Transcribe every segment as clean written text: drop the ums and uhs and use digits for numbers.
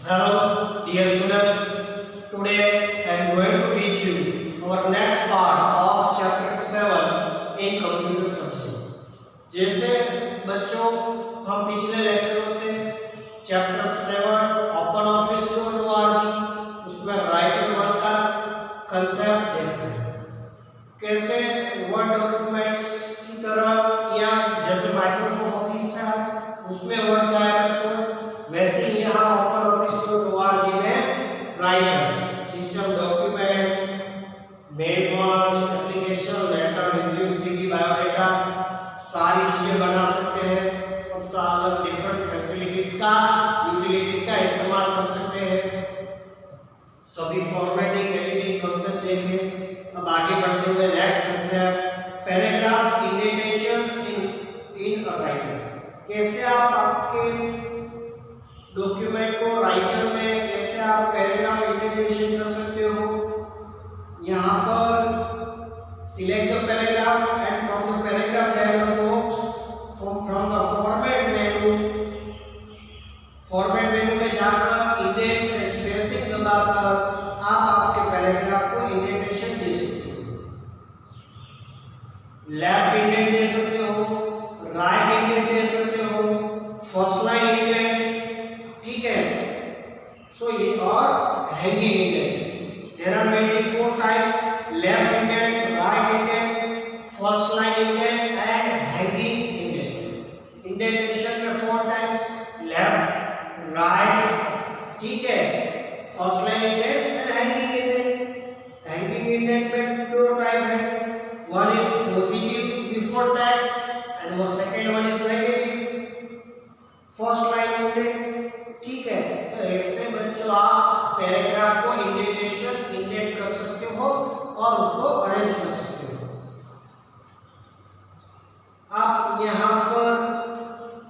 Hello, dear students. Today I am going to teach you our next part of chapter 7 in computer subject. जैसे बच्चों हम पिछले लेक्चरों से चैप्टर 7 ओपन ऑफिस .org उसमें writer work का कंसेप्ट देख रहे हैं। कैसे वर्ड डॉक्यूमेंट्स की तरह या जैसे माइक्रोसॉफ्ट ऑफिस है उसमें वर्ड का वैसे ही यहाँ ओपन ऑफिस .org में writer system document mail merge application letter resume CV biodata सारी चीजें बना सकते हैं और सारे डिफरेंट फैसिलिटीज का यूटिलिटीज का इस्तेमाल कर सकते हैं। सभी फॉर्मेटिंग एडिटिंग कंसेप्ट देखें। अब आगे बढ़ते हुए next concept paragraph indentation in a writer. कैसे आप आपके डॉक्यूमेंट को राइटर में कैसे आप पैराग्राफ इंडेंटेशन कर सकते हो। यहाँ पर select the paragraph and from the paragraph dialog box from the format menu में जाकर इंडेंट से स्पेसिंग दबाकर आप आपके पैराग्राफ को इंडेंटेशन दे सकते हो। लेफ्ट इंडेंट दे सकते हो, राइट इंडेंट दे सकते हो, फर्स्ट लाइन इंडेंट, ठीक है। सो ये और hanging indent. There are mainly 4 types: left indent, right indent, first line indent and hanging indent. Indentation में 4 टाइप्स: लेफ्ट, राइट, ठीक है, first line indent and hanging indent. Hanging indent में 2 type है, one is positive before text and वो second one is negative first line indent, ठीक है। तो ऐसे बच्चों आप पैराग्राफ को इंडेंट कर सकते हो और उसको अरेंज कर सकते हो। आप यहाँ पर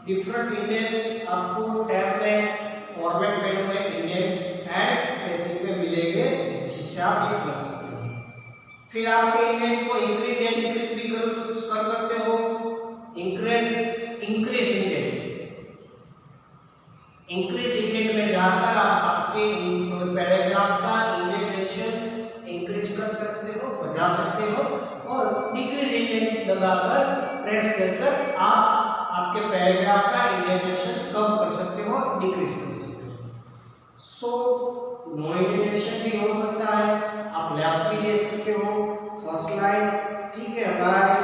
डिफरेंट इंडेंट्स आपको टैब में फॉर्मेट मेनू में इंडेंट्स एंड स्पेसिंग में मिलेंगे जिससे आप ये कर सकते हो। फिर आपके इंडेंट्स को इंक्रीज या डिक्रीज भी कर सकते हो। इंक्रीज इंडेंट में जाकर आप आपके पैराग्राफ का इंडेंटेशन इंक्रीज कर सकते हो, बढ़ा सकते हो, और डिक्रीज इंडेंट दबाकर प्रेस कर आप आपके पैराग्राफ का इंडेंटेशन कम कर सकते हो, डिक्रीज कर सकते हो। सो नो इंडेंटेशन भी हो सकता है, आप लेफ्ट भी ले सकते हो, फर्स्ट लाइन, ठीक है, राइट,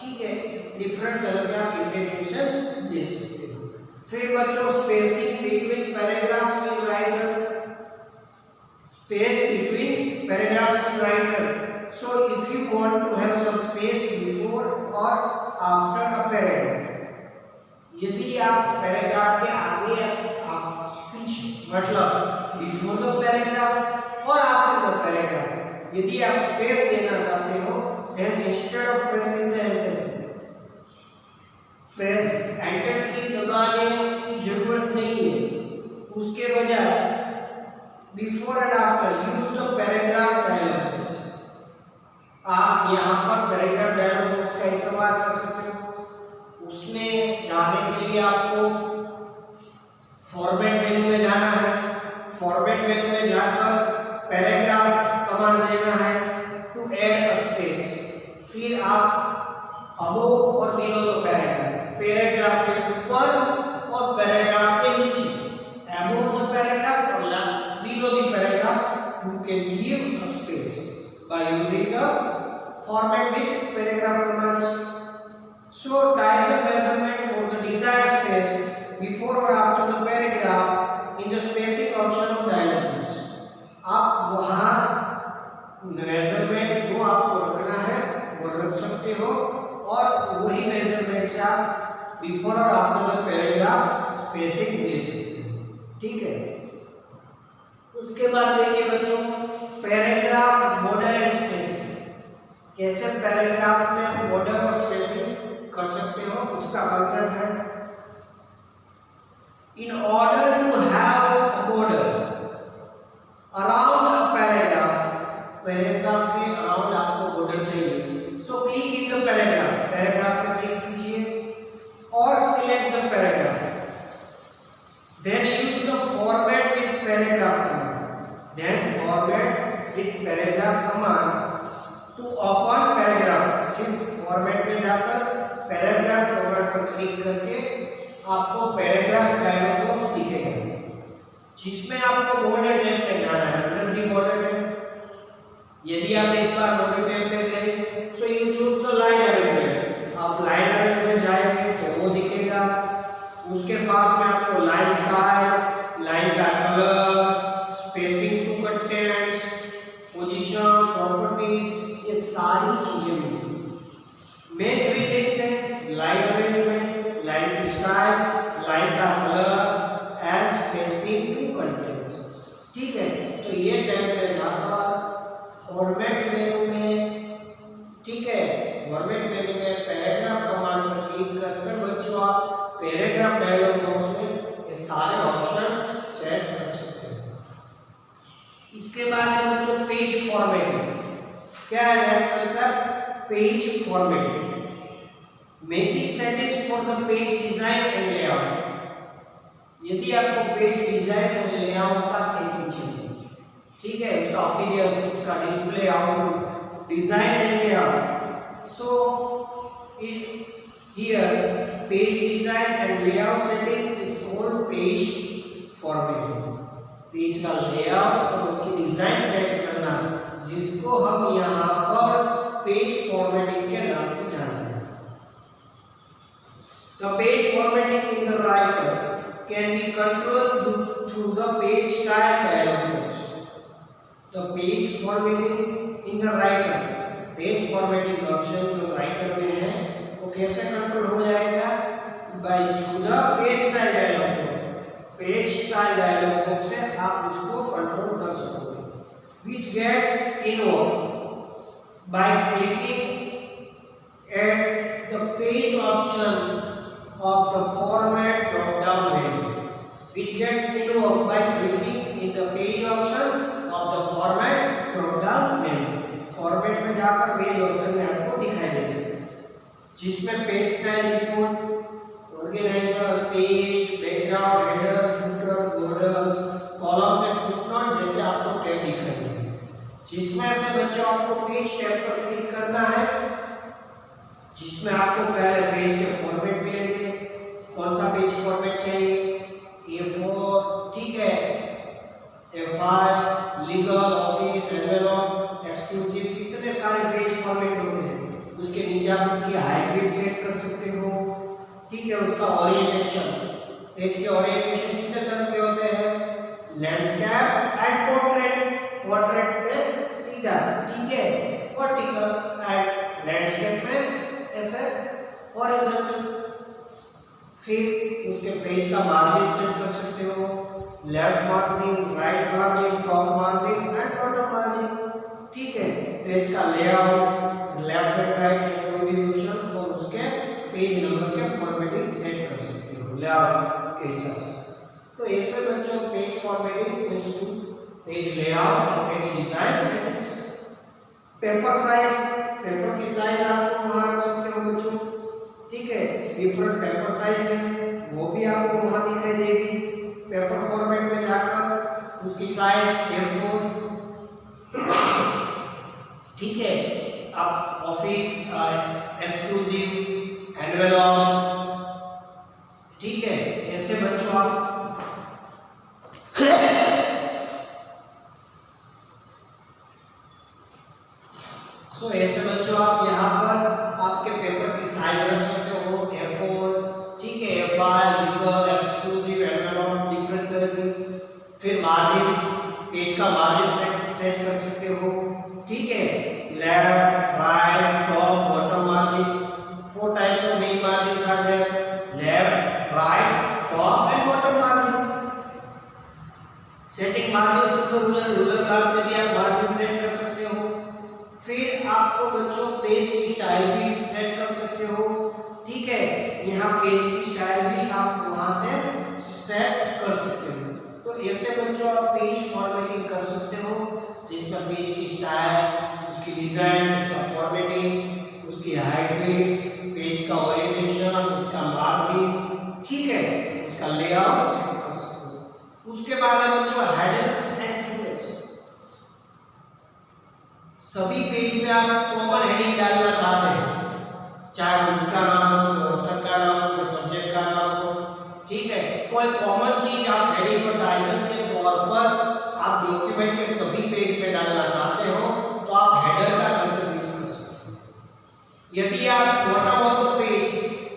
ठीक है, डिफरेंट तरह के आप इंडेंटेशन दे सकते हो। फिर बच्चों spacing between paragraphs in writer, space between paragraphs in writer. So if you want to have some space before और आफ्टर अ पैराग्राफ, यदि आप पैराग्राफ के आगे पीछे मतलब बिफोर द पैराग्राफ और आफ्टर द पैराग्राफ यदि आप स्पेस देना चाहते हो, then instead of pressing the enter, press enter की दबाने की जरूरत नहीं है। उसके बजाय before and after use the paragraph dialog box. आप यहाँ पर पैराग्राफ डायलॉग बॉक्स का इस्तेमाल कर सकते हो। उसमें जाने के लिए आपको फॉर्मेट मेनू में जाना है। फॉर्मेट मेनू में जाकर पैराग्राफ कमांड देना है टू ऐड अ स्पेस। फिर आप अबोव और बिलो द पैराग्राफ के ऊपर और पैराग्राफ के नीचे, अबोव द पैराग्राफ और below the paragraph you can give a space by using the format with paragraph commands. So type the measurement for the desired space before और after the paragraph in the spacing option of dialog box. आप वहां measurement जो आपको रखना है वो रख सकते हो और वही मेजरमेंट से आप बिफोर और आफ्टर द पैराग्राफ स्पेसिंग दे सकते हो, ठीक है। उसके बाद देखिए बच्चों पैराग्राफ बॉर्डर एंड स्पेसिंग। कैसे पैराग्राफ में बॉर्डर और स्पेसिंग कर सकते हो उसका कंसेप्ट है। In order to have a border around a paragraph, paragraph के अराउंड आपको बॉर्डर चाहिए। So click in the paragraph, paragraph पे क्लिक कीजिए और select the paragraph, then use the format with आपको पैराग्राफ डायलॉग बॉक्स दिखेगा, जिसमें आपको बॉर्डर टैब पे जाना है, अंडर दी बॉर्डर टैब। यदि आप एक बार बॉर्डर टैब पे गए, so you choose the line arrangement, आप लाइन अरेंजमेंट जाएंगे तो वो दिखेगा। उसके पास में आपको लाइन स्टाइल, लाइन का colour, spacing to contents, position, properties, ये सारी चीजें मिलेंगी। मेन 3 थिंग्स हैं, लाइन अरेंजमेंट, लाइन की स्टाइल, लाइन का colour and spacing to contents. ठीक है, तो ये टैब में जाकर फॉर्मेट मेनू में, ठीक है, फॉर्मेट मेनू में पैराग्राफ कमांड पर क्लिक कर बच्चों आप पैराग्राफ डायलॉग बॉक्स में ये सारे ऑप्शन सेट कर सकते हैं। इसके बाद है बच्चों पेज फॉर्मेटिंग। क्या है next concept? Page formatting. Making settings for the page design and layout. यदि आपको पेज डिजाइन और लेआउट का सेटिंग चाहिए, ठीक है, उसका अपीयरेंस, उसका display output, design and layout, so here page design and layout setting is called page formatting. Page का लेआउट और उसकी डिजाइन सेट करना, जिसको हम यहाँ पर पेज फॉर्मेटिंग के नाम से जानते हैं। The page formatting in the writer can be controlled through the page style dialog box. The page formatting in the writer, page formatting option जो राइटर में है वो कैसे कंट्रोल हो जाएगा? By through the page style dialog box. Page style dialog box से आप उसको कंट्रोल कर सकते हो, which gets invoked by clicking at the page option of the format drop down menu, which gets invoked by clicking in the page option of the format drop down menu. Format में जाकर page option में आपको दिखाई देगा, जिसमें page style, report, organiser, page, background, header, footer, borders, columns and footnote जैसे आपको tab दिखाई देंगे। जिसमें से बच्चों आपको पेज टैब पर क्लिक करना है, जिसमें आपको पहले पेज के फॉर्मेट मिलेंगे। कौन सा पेज फॉर्मेट चाहिए? A4, ठीक है, A5, legal, office, envelope, exclusive, कितने सारे पेज फॉर्मेट होते हैं। उसके नीचे आप उसकी हाइट सेट कर सकते हो, ठीक है। उसका ओरिएंटेशन, पेज के ओरिएंटेशन कितने तरह के होते हैं? Landscape and portrait. पोर्ट्रेट में सीधा, ठीक है, वर्टिकल, एंड लैंडस्केप में ऐसे हॉरिजॉन्टल। फिर उसके पेज का मार्जिन सेट कर सकते हो, left margin, right margin, top margin and bottom margin, ठीक है। पेज का लेआउट, लेफ्ट एंड राइट कोई भी ऑप्शन, और उसके पेज नंबर के फॉर्मेटिंग सेट कर सकते हो लेआउट के हिसाब से। तो ऐसे बच्चों page formatting means to page layout, page design settings. Paper size, paper की साइज आपको वहां रख सकते हो बच्चों, ठीक है। डिफरेंट पेपर साइज है, वो भी आपको वहां दिखाई देगी। पेपर फॉर्मेट में जाकर उसकी साइज A4, ठीक है। आप ऑफिस, एक्सक्लूसिव, एनवेलप, ठीक है, ऐसे बच्चों आप ऐसे बच्चों आप यहाँ पर आपके पेपर की साइज रख सकते हो, A4, ठीक है, A5, legal, exclusive, envelope, different तरह की। फिर मार्जिन्स, पेज का मार्जिन सेट कर सकते हो, ठीक है। Left, right, top, bottom margin, 4 types of main margins are there, left, right, top and bottom margins. Setting margins to ruler bar से भी आप मार्जिन सेट कर सकते हो। फिर आपको बच्चों पेज की स्टाइल भी सेट कर सकते हो, ठीक है। यहाँ पेज की स्टाइल भी आप वहां से सेट कर सकते हो। तो ऐसे बच्चों आप पेज फॉर्मेटिंग कर सकते हो, जिसमें पेज की स्टाइल, उसकी डिजाइन, उसका फॉर्मेटिंग, उसकी हाइट, वेट, पेज का ओरिएंटेशन, उसका मार्जिन, ठीक है, उसका लेआउट सेट कर सकते हो। उसके बाद है बच्चों हेडर्स एंड फुटर्स। सभी पेज में आप कॉमन हेडिंग डालना चाहते हैं, चाहे बुक का नाम हो, ऑथर का नाम हो, सब्जेक्ट का नाम हो, कोई कॉमन चीज आप हेडिंग और टाइटल के तौर पर आप डॉक्यूमेंट के सभी पेज में डालना चाहते हो तो आप हेडर का कंसेप्ट यूज कर सकते हो। यदि आप bottom of the page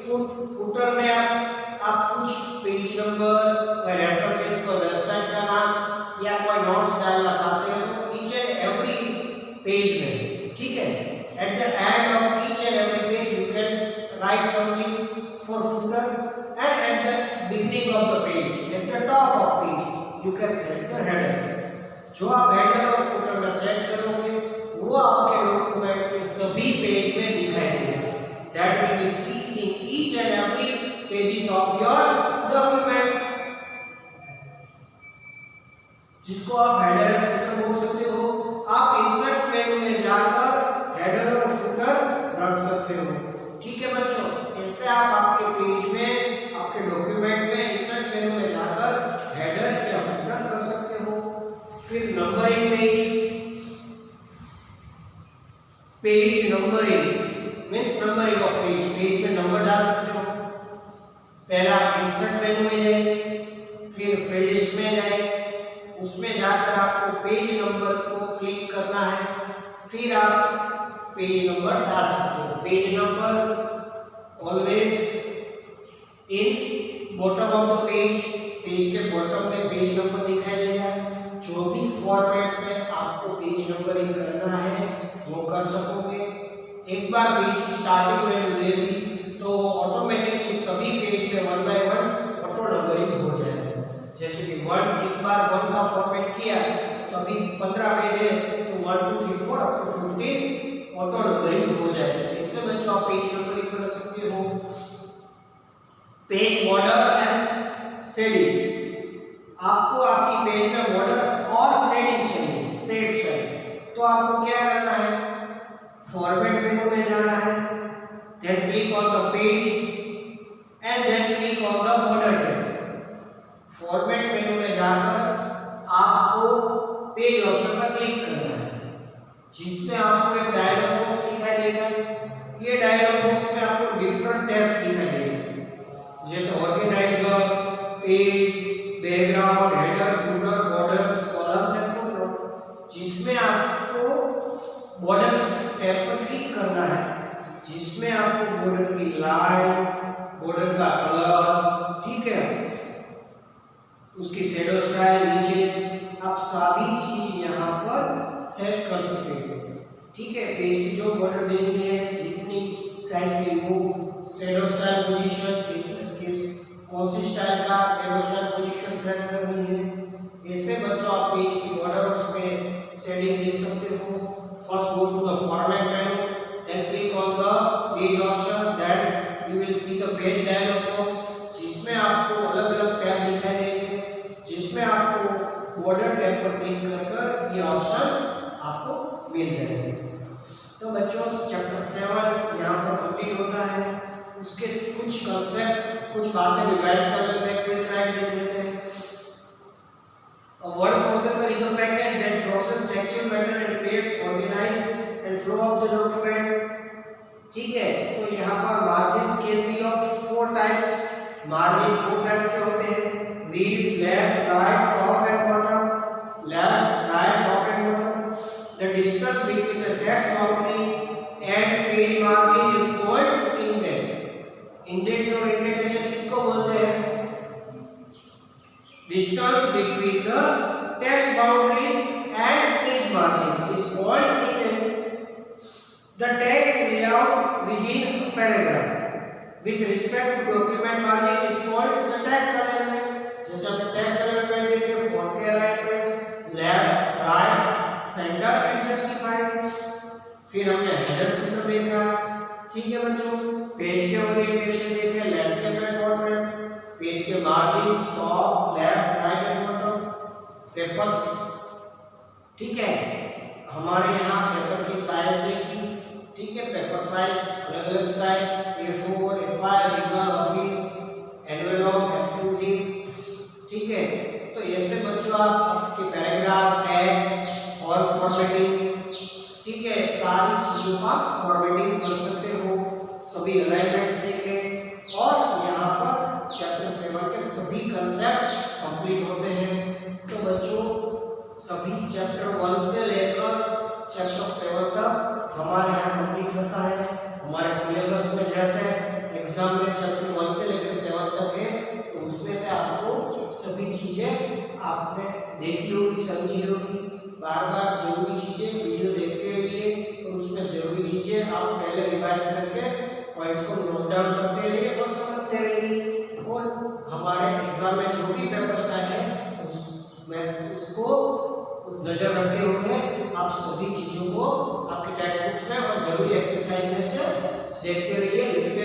footer में आप कुछ पेज नंबर, कोई रेफरेंसेस, कोई वेबसाइट का नाम या कोई नोट्स डालना चाहते हैं तो ईच एंड एवरी पेज में, ठीक है, at the end of each and every page you can write something for footer and at the beginning of the page, at the top of page you can set the header. जो आप header और footer में set करोगे वो आपके document के सभी page में दिखाई देगा। That will be seen in each and every pages of your document, जिसको आप हेडर और फुटर बोल सकते हो। आप इंसर्ट मेनू में जाकर हेडर और फुटर रख सकते हो, ठीक है बच्चों। इससे आप आपके पेज में, आपके डॉक्यूमेंट में इंसर्ट मेनू में जाकर हेडर या फुटर कर सकते हो। फिर numbering page numbering means numbering of page में नंबर डाल सकते हो। पहला इंसर्ट मेनू में जाइए, फिर फिल्ड्स में जाइए, उसमें जाकर आपको पेज नंबर को क्लिक करना है, फिर आप पेज नंबर डाल सकते हो। Page number always in bottom of the page के बॉटम में पेज नंबर दिखाई देगा। जो भी फॉर्मेट से आपको पेज नंबरिंग करना है वो कर सकोगे। एक बार पेज की स्टार्टिंग वैल्यू दे दी तो ऑटोमेटिकली सभी पेज में 1 बाय 1 ऑटो नंबरिंग हो जाएगा। जैसे कि 1 एक बार 1 का फॉर्मेट किया, सभी 15 पेज है तो 1 2 3 4 अप टू 15 ऑटो नंबरिंग हो जाएगा। इससे बच्चों आप पेज नंबरिंग कर सकते हो। पेज बॉर्डर एंड शेडिंग, आपको आपकी पेज में बॉर्डर और शेडिंग चाहिए, शेड्स चाहिए, तो आपको क्या करना है, फॉर्मेट मेनू में जाना है, then click on the page and then click on the border tab. Format menu में जाकर आपको पेज ऑप्शन पर क्लिक करना है, जिसमें आपको एक डायलॉग बॉक्स दिखाई देगा। ये डायलॉग बॉक्स में आपको डिफरेंट टैब्स दिखाई देंगे, जैसे organiser, page, background, header, footer, borders, columns and footnote, जिसमें आपको बॉर्डर्स टैब पर क्लिक करना है, जिसमें आपको बॉर्डर की लाइन, बॉर्डर का कलर, ठीक है, उसकी शैडो स्टाइल, नीचे आप सभी चीज यहाँ पर सेट कर सकते हो, ठीक है। पेज की जो बॉर्डर देनी है, जितनी साइज की, वो शैडो स्टाइल पोजीशन, कौन सी स्टाइल का शैडो स्टाइल पोजीशन सेट करनी है। ऐसे बच्चों आप पेज की बॉर्डर उसमें शेडिंग दे सकते हो। First go to the format menu, then click on the page option, then you will see the page dialog box, जिसमें आपको अलग-अलग टैब दिखाई देंगे, जिसमें आपको बॉर्डर टैब पर क्लिक कर ये ऑप्शन आपको मिल जाएंगे। तो बच्चों चैप्टर 7 यहाँ पर कंप्लीट होता है। उसके कुछ कंसेप्ट, कुछ बातें रिवाइज कर लेते हैं, क्विक राइट देख लेते हैं। A word processor is a packet that processes textual matter and creates organized and flow of the document, ठीक है। तो यहाँ पर margins can be of 4 types, margin 4 types के होते हैं, these left, right, top and bottom, left, right, top and bottom. The distance between the text boundary and page margin is called indent. Indent और indentation किसको बोलते हैं? Distance between the text boundaries and page margin is called indent. The text layout within paragraph with respect to document margin is called the text alignment. जैसे हमने text alignment देखे, font के alignments, left, right, centre and justified. फिर हमने header footer देखा, ठीक है बच्चों। पेज के ओरिएंटेशन देखें, लैंडस्केप एंड पोर्ट्रेट, पेज के margin, top, left, right and bottom, papers, ठीक है। हमारे यहाँ पेपर की साइज देखी, ठीक है, पेपर साइज अलग-अलग size, A4, A5, legal, office, envelope, exclusive, ठीक है। तो ऐसे बच्चों आप आपके पैराग्राफ, टेक्स्ट और फॉर्मेटिंग, ठीक है, सारी चीजों का फॉर्मेटिंग कर सकते हो। सभी अलाइनमेंट्स देखें और यहाँ पर चैप्टर 7 के सभी कंसेप्ट कंप्लीट होते हैं। तो बच्चों सभी चैप्टर 1 से लेकर चैप्टर 7 तक हमारे यहाँ कंप्लीट होता है। हमारे सिलेबस में जैसे एग्जाम में चैप्टर 1 से लेकर 7 तक है, तो उसमें से आपको सभी चीजें आपने देखी होगी, समझी होगी। बार बार जरूरी चीजें वीडियो देखते रहिए और उसमें जरूरी चीजें आप पहले रिवाइज करके पॉइंट्स को नोट डाउन करते रहिए और समझते रहिए। और हमारे एग्जाम में जो भी पेपर्स आए हैं उसको नजर रखते हुए आप सभी चीजों को आपकी टेक्स्ट बुक्स में और जरूरी एक्सरसाइज में से देखते रहिए, लिखते